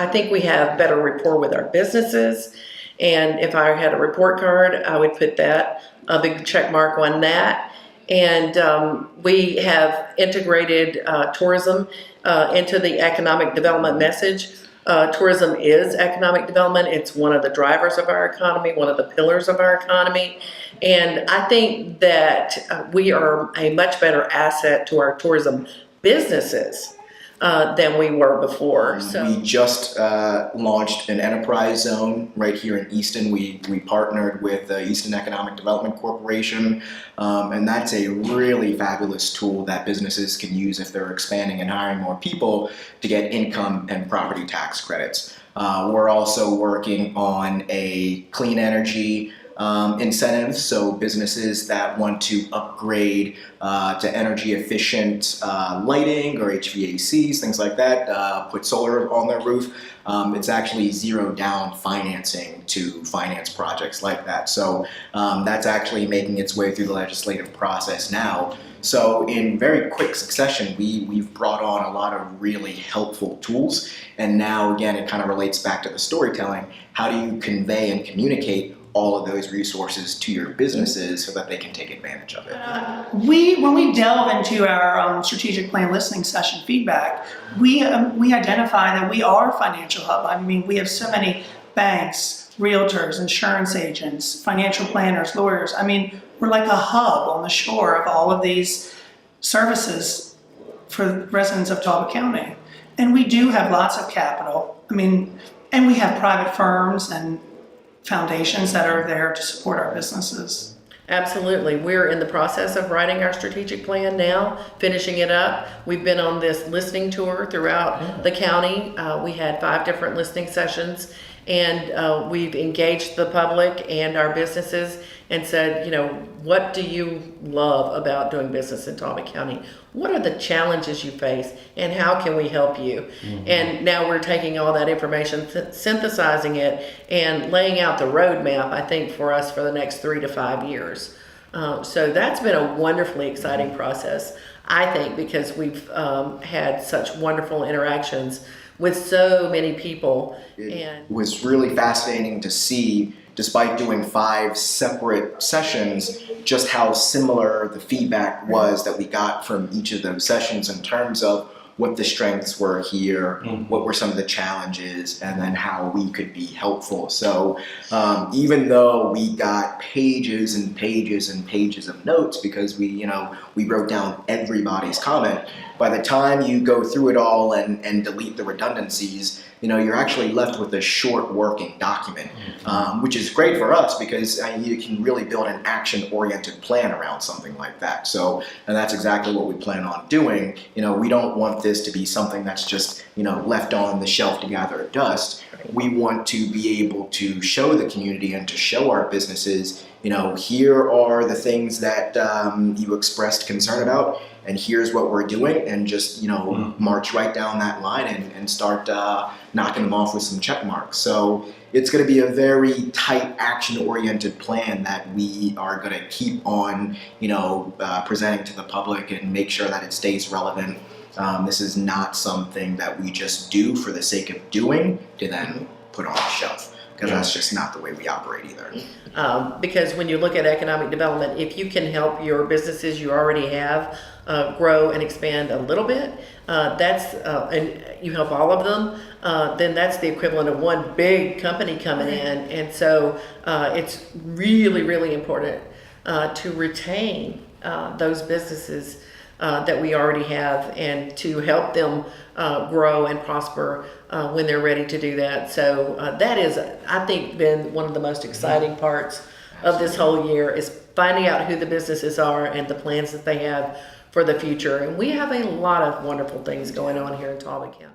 I think we have better rapport with our businesses. And if I had a report card, I would put that, a big check mark on that. And we have integrated tourism into the economic development message. Tourism is economic development. It's one of the drivers of our economy, one of the pillars of our economy. And I think that we are a much better asset to our tourism businesses than we were before. So we just launched an enterprise zone right here in Easton. We partnered with the Easton Economic Development Corporation, and that's a really fabulous tool that businesses can use if they're expanding and hiring more people to get income and property tax credits. We're also working on a clean energy incentives, so businesses that want to upgrade to energy efficient lighting or HVACs, things like that, put solar on their roof. It's actually zero down financing to finance projects like that. So that's actually making its way through the legislative process now. So in very quick succession, we've brought on a lot of really helpful tools. And now, again, it kind of relates back to the storytelling. How do you convey and communicate all of those resources to your businesses so that they can take advantage of it? When we delve into our strategic plan listening session feedback, we identify that we are a financial hub. I mean, we have so many banks, realtors, insurance agents, financial planners, lawyers. I mean, we're like a hub on the shore of all of these services for residents of Talbot County. And we do have lots of capital. I mean, and we have private firms and foundations that are there to support our businesses. absolutely. We're in the process of writing our strategic plan now, finishing it up. We've been on this listening tour throughout the county. We had 5 different listening sessions, and we've engaged the public and our businesses and said, you know, what do you love about doing business in Talbot County? What are the challenges you face, and how can we help you? And now we're taking all that information, synthesizing it, and laying out the roadmap, I think, for us for the next 3 to 5 years. So that's been a wonderfully exciting process, I think, because we've had such wonderful interactions with so many people. It was really fascinating to see, despite doing 5 separate sessions, just how similar the feedback was that we got from each of those sessions in terms of what the strengths were here, what were some of the challenges, and then how we could be helpful. So even though we got pages and pages and pages of notes because we wrote down everybody's comment, by the time you go through it all and delete the redundancies, you're actually left with a short working document, which is great for us because you can really build an action-oriented plan around something like that. So, and that's exactly what we plan on doing. We don't want this to be something that's just, left on the shelf to gather dust. We want to be able to show the community and to show our businesses, here are the things that you expressed concern about, and here's what we're doing, and just march right down that line and start knocking them off with some check marks. So it's going to be a very tight, action-oriented plan that we are going to keep on presenting to the public and make sure that it stays relevant. This is not something that we just do for the sake of doing to then put on the shelf, because that's just not the way we operate either. Because when you look at economic development, if you can help your businesses you already have grow and expand a little bit, and you help all of them, then that's the equivalent of one big company coming in. And so it's really, really important to retain those businesses that we already have, and to help them grow and prosper when they're ready to do that. So that is, I think, been one of the most exciting parts of this whole year, is finding out who the businesses are and the plans that they have for the future. And we have a lot of wonderful things going on here in Talbot County.